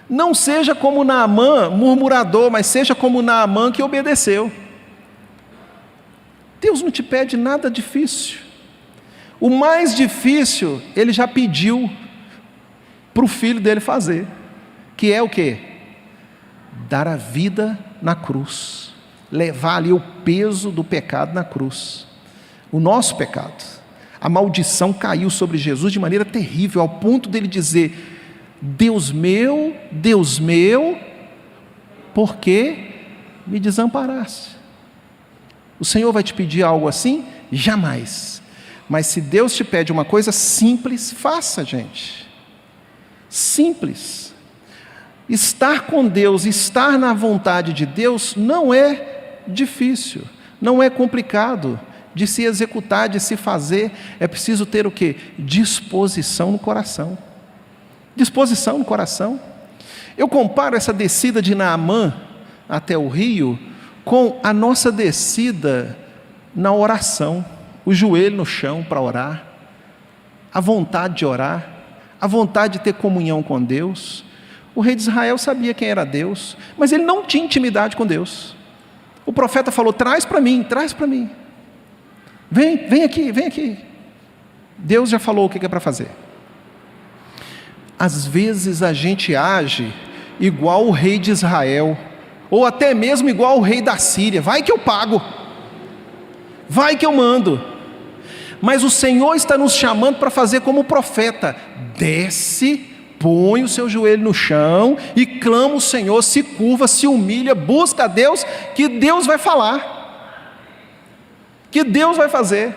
S1: Não seja como Naamã, murmurador, mas seja como Naamã que obedeceu. Deus não te pede nada difícil. O mais difícil, Ele já pediu para o filho dele fazer, que é o quê? Dar a vida na cruz, levar ali o peso do pecado na cruz, o nosso pecado. A maldição caiu sobre Jesus de maneira terrível, ao ponto dele dizer: Deus meu, por que me desamparaste? O Senhor vai te pedir algo assim? Jamais. Mas se Deus te pede uma coisa simples, faça, gente. Simples. Estar com Deus, estar na vontade de Deus não é difícil, não é complicado de se executar, de se fazer. É preciso ter o quê? Disposição no coração. Disposição no coração. Eu comparo essa descida de Naamã até o rio com a nossa descida na oração, o joelho no chão para orar, a vontade de orar, a vontade de ter comunhão com Deus. O rei de Israel sabia quem era Deus, mas ele não tinha intimidade com Deus. O profeta falou: traz para mim, vem aqui. Deus já falou o que é para fazer. Às vezes a gente age igual o rei de Israel, ou até mesmo igual o rei da Síria: vai que eu pago, vai que eu mando. Mas o Senhor está nos chamando para fazer como o profeta: desce, põe o seu joelho no chão e clama o Senhor, se curva, se humilha, busca a Deus, que Deus vai falar, que Deus vai fazer.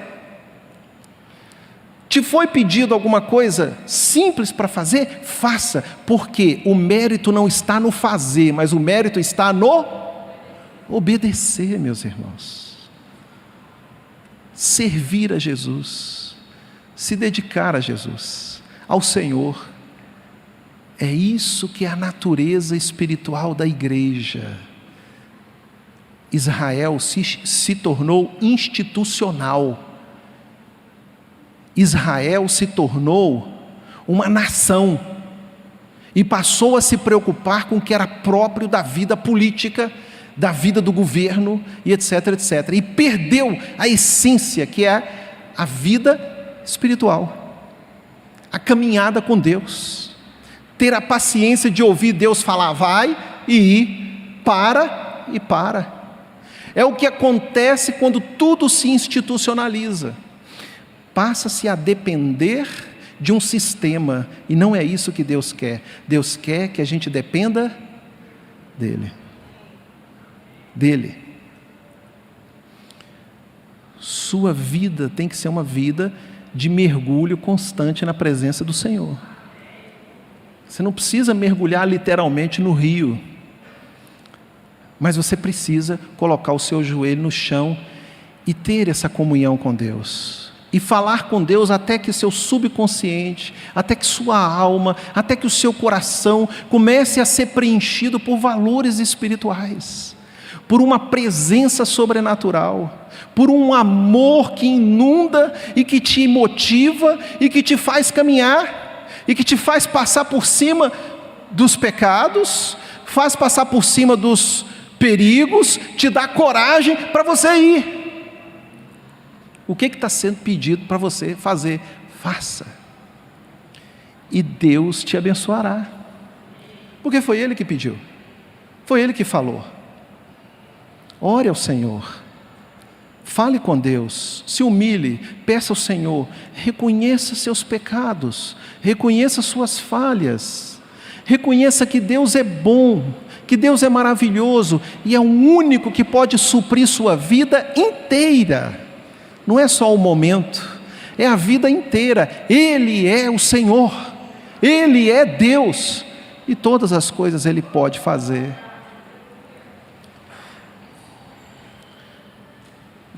S1: Te foi pedido alguma coisa simples para fazer? Faça, porque o mérito não está no fazer, mas o mérito está no obedecer, meus irmãos. Servir a Jesus, se dedicar a Jesus, ao Senhor. É isso que é a natureza espiritual da igreja. Israel se tornou institucional. Israel se tornou uma nação e passou a se preocupar com o que era próprio da vida política, da vida do governo e etc, etc. E perdeu a essência, que é a vida espiritual, a caminhada com Deus. Ter a paciência de ouvir Deus falar vai e ir, para e para. É o que acontece quando tudo se institucionaliza. Passa-se a depender de um sistema, e não é isso que Deus quer. Deus quer que a gente dependa dEle. Dele. Sua vida tem que ser uma vida de mergulho constante na presença do Senhor. Você não precisa mergulhar literalmente no rio, mas você precisa colocar o seu joelho no chão e ter essa comunhão com Deus. E falar com Deus até que seu subconsciente, até que sua alma, até que o seu coração comece a ser preenchido por valores espirituais, por uma presença sobrenatural, por um amor que inunda e que te motiva e que te faz caminhar e que te faz passar por cima dos pecados, faz passar por cima dos perigos, te dá coragem para você ir. O que está sendo pedido para você fazer? Faça. E Deus te abençoará. Porque foi Ele que pediu. Foi Ele que falou. Ore ao Senhor. Fale com Deus. Se humilhe. Peça ao Senhor. Reconheça seus pecados. Reconheça suas falhas. Reconheça que Deus é bom. Que Deus é maravilhoso. E é o único que pode suprir sua vida inteira. Não é só o momento, é a vida inteira. Ele é o Senhor, Ele é Deus, e todas as coisas Ele pode fazer.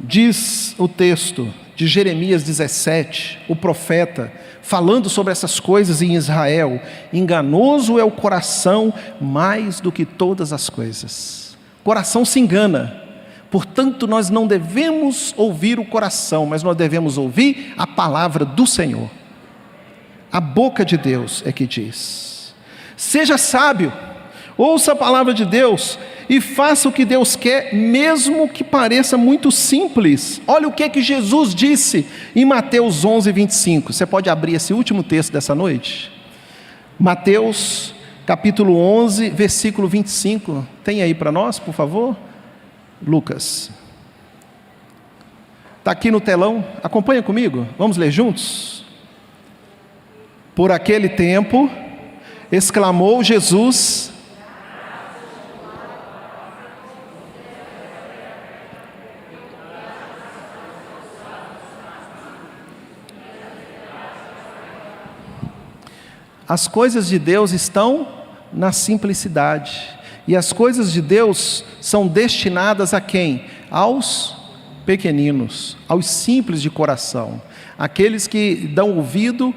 S1: Diz o texto de Jeremias 17, o profeta, falando sobre essas coisas em Israel: enganoso é o coração mais do que todas as coisas. O coração se engana, portanto nós não devemos ouvir o coração, mas nós devemos ouvir a palavra do Senhor. A boca de Deus é que diz. Seja sábio, ouça a palavra de Deus e faça o que Deus quer, mesmo que pareça muito simples. Olha o que Jesus disse em Mateus 11, 25. Você pode abrir esse último texto dessa noite? Mateus capítulo 11, versículo 25. Tem aí para nós, por favor? Lucas. Está aqui no telão, acompanha comigo, vamos ler juntos? Por aquele tempo, exclamou Jesus: as coisas de Deus estão na simplicidade, e as coisas de Deus são destinadas a quem? Aos pequeninos, aos simples de coração, aqueles que dão ouvido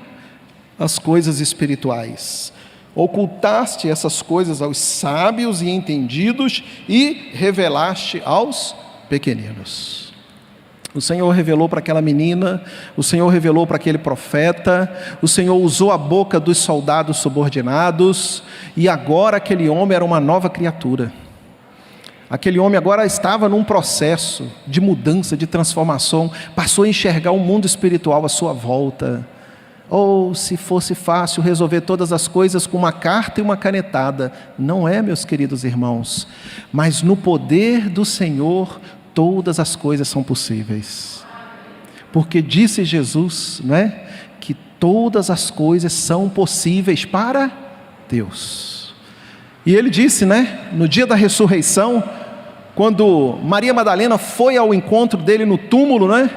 S1: às coisas espirituais. Ocultaste essas coisas aos sábios e entendidos e revelaste aos pequeninos. O Senhor revelou para aquela menina, o Senhor revelou para aquele profeta, o Senhor usou a boca dos soldados subordinados, e agora aquele homem era uma nova criatura. Aquele homem agora estava num processo de mudança, de transformação, passou a enxergar o mundo espiritual à sua volta. Ou se fosse fácil resolver todas as coisas com uma carta e uma canetada. Não é, meus queridos irmãos, mas no poder do Senhor todas as coisas são possíveis, porque disse Jesus, não é? Que todas as coisas são possíveis para Deus. E ele disse, né? No dia da ressurreição, quando Maria Madalena foi ao encontro dele no túmulo, né?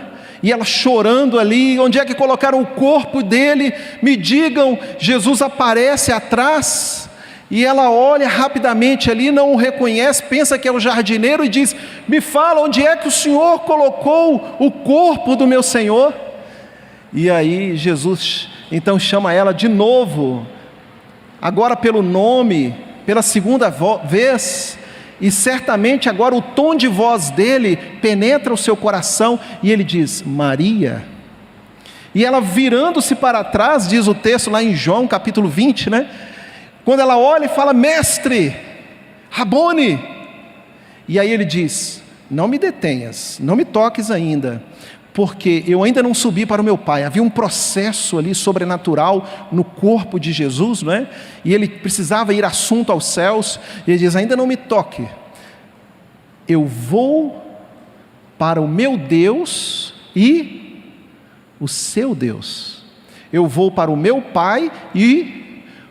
S1: E ela chorando ali: onde é que colocaram o corpo dele? Me digam. Jesus aparece atrás, e ela olha rapidamente ali, não o reconhece, pensa que é o jardineiro e diz: me fala, onde é que o Senhor colocou o corpo do meu Senhor? E aí Jesus então chama ela de novo, agora pelo nome, pela segunda vez, e certamente agora o tom de voz dele penetra o seu coração, e ele diz: Maria. E ela, virando-se para trás, diz o texto lá em João capítulo 20, né? Quando ela olha e fala: mestre, Rabone. E aí ele diz: não me detenhas, não me toques ainda, porque eu ainda não subi para o meu Pai. Havia um processo ali sobrenatural no corpo de Jesus, não é? E ele precisava ir assunto aos céus, e ele diz: ainda não me toque, eu vou para o meu Deus e o seu Deus, eu vou para o meu Pai e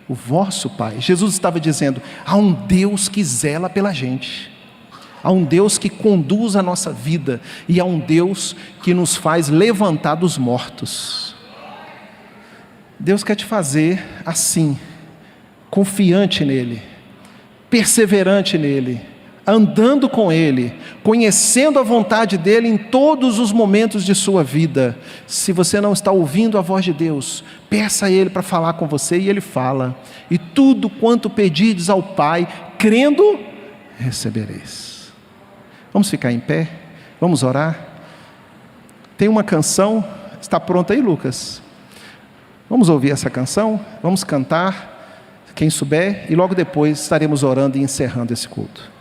S1: o vosso Pai. Jesus estava dizendo: há um Deus que zela pela gente, há um Deus que conduz a nossa vida, e há um Deus que nos faz levantar dos mortos. Deus quer te fazer assim, confiante nele, perseverante nele, andando com ele, conhecendo a vontade dele em todos os momentos de sua vida. Se você não está ouvindo a voz de Deus, peça a ele para falar com você, e ele fala: e tudo quanto pedirdes ao Pai, crendo, recebereis. Vamos ficar em pé, vamos orar. Tem uma canção, está pronta aí, Lucas? Vamos ouvir essa canção, vamos cantar, quem souber, e logo depois estaremos orando e encerrando esse culto.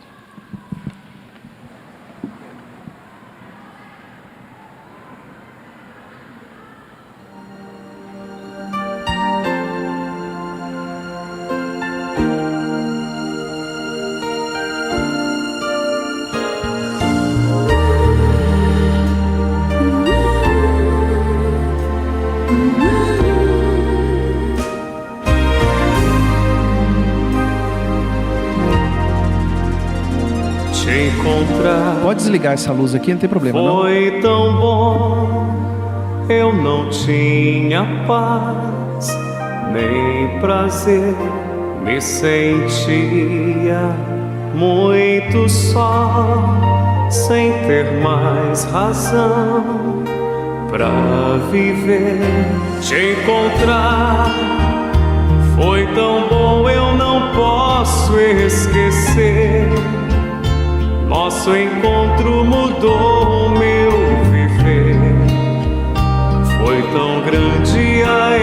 S1: Pode desligar essa luz aqui, não tem problema, não.
S2: Foi tão bom eu não tinha paz, nem prazer, me sentia muito só, sem ter mais razão pra viver. Te encontrar foi tão bom, eu não posso esquecer. Nosso encontro mudou meu viver. Foi tão grande a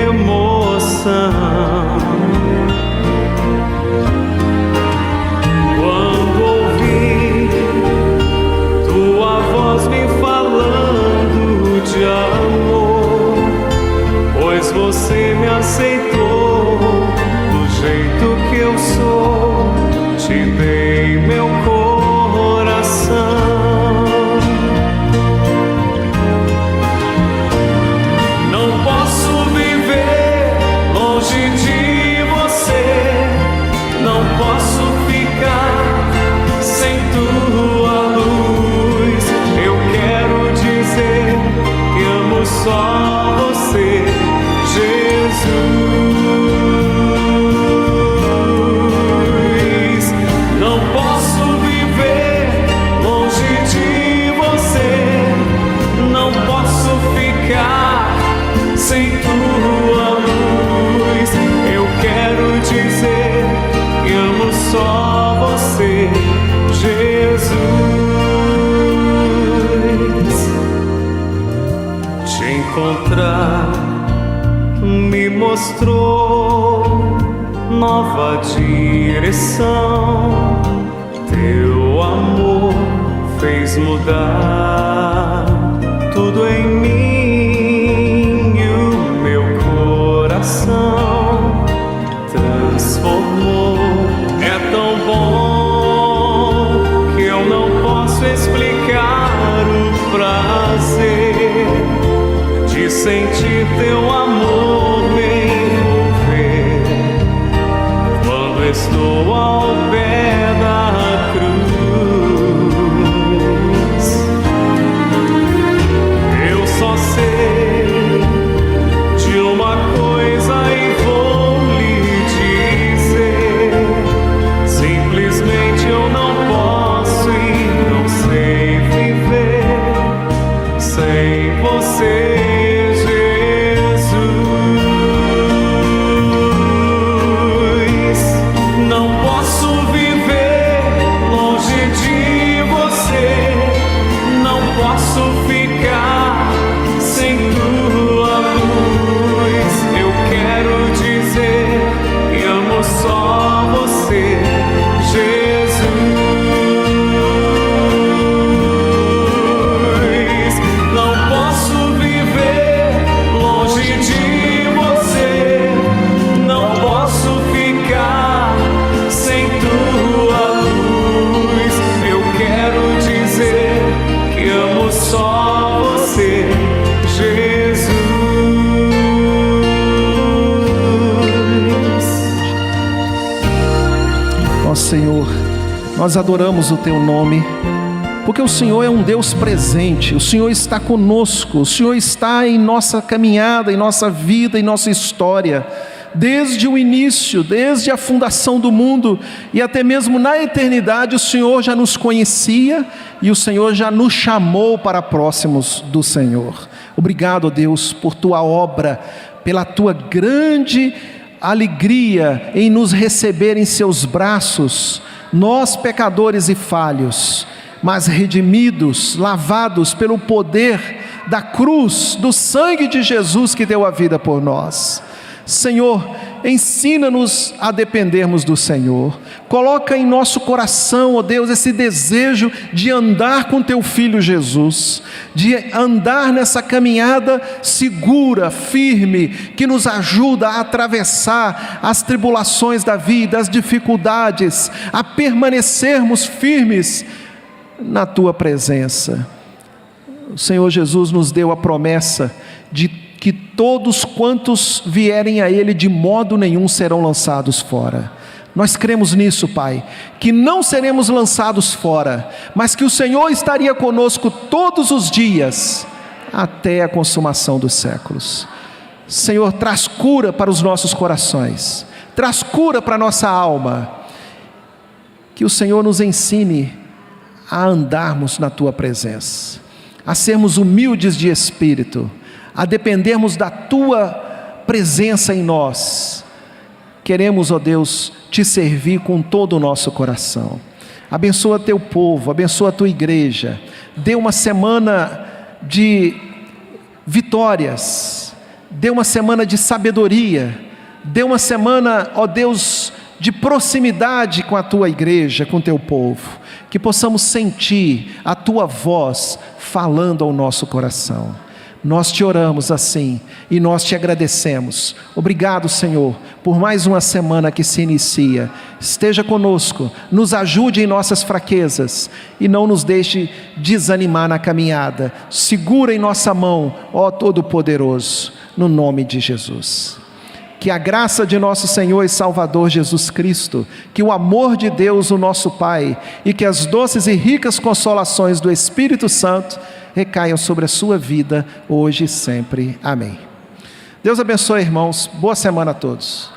S2: emoção quando ouvi tua voz me falando de amor, pois você me aceitou do jeito que eu sou. Te dei meu coração. Só você, Jesus. Não posso viver longe de você. Não posso ficar sem tua luz. Eu quero dizer que amo só você, Jesus. Encontrar me mostrou nova direção. Teu amor fez mudar tudo em mim e o meu coração transformou. É tão bom que eu não posso explicar o prazer de sentir teu amor me envolver quando estou ao pé da cruz. Eu só sei de uma coisa e vou lhe dizer: simplesmente eu não posso e não sei viver sem você.
S1: Senhor, nós adoramos o Teu nome, porque o Senhor é um Deus presente, o Senhor está conosco, o Senhor está em nossa caminhada, em nossa vida, em nossa história, desde o início, desde a fundação do mundo e até mesmo na eternidade. O Senhor já nos conhecia e o Senhor já nos chamou para próximos do Senhor. Obrigado, Deus, por Tua obra, pela Tua grande alegria em nos receber em seus braços, nós pecadores e falhos, mas redimidos, lavados pelo poder da cruz, do sangue de Jesus que deu a vida por nós. Senhor, ensina-nos a dependermos do Senhor. Coloca em nosso coração, ó Deus, esse desejo de andar com Teu Filho Jesus, de andar nessa caminhada segura, firme, que nos ajuda a atravessar as tribulações da vida, as dificuldades, a permanecermos firmes na Tua presença. O Senhor Jesus nos deu a promessa de que todos quantos vierem a Ele de modo nenhum serão lançados fora. Nós cremos nisso, Pai, que não seremos lançados fora, mas que o Senhor estaria conosco todos os dias, até a consumação dos séculos. Senhor, traz cura para os nossos corações, traz cura para a nossa alma, que o Senhor nos ensine a andarmos na Tua presença, a sermos humildes de espírito, a dependermos da Tua presença em nós. Queremos, ó Deus, Te servir com todo o nosso coração. Abençoa Teu povo, abençoa a Tua igreja, dê uma semana de vitórias, dê uma semana de sabedoria, dê uma semana, ó Deus, de proximidade com a Tua igreja, com o Teu povo, que possamos sentir a Tua voz falando ao nosso coração. Nós Te oramos assim e nós Te agradecemos. Obrigado, Senhor, por mais uma semana que se inicia. Esteja conosco, nos ajude em nossas fraquezas e não nos deixe desanimar na caminhada. Segura em nossa mão, ó Todo-Poderoso, no nome de Jesus. Que a graça de nosso Senhor e Salvador Jesus Cristo, que o amor de Deus, o nosso Pai, e que as doces e ricas consolações do Espírito Santo recaiam sobre a sua vida, hoje e sempre. Amém. Deus abençoe, irmãos. Boa semana a todos.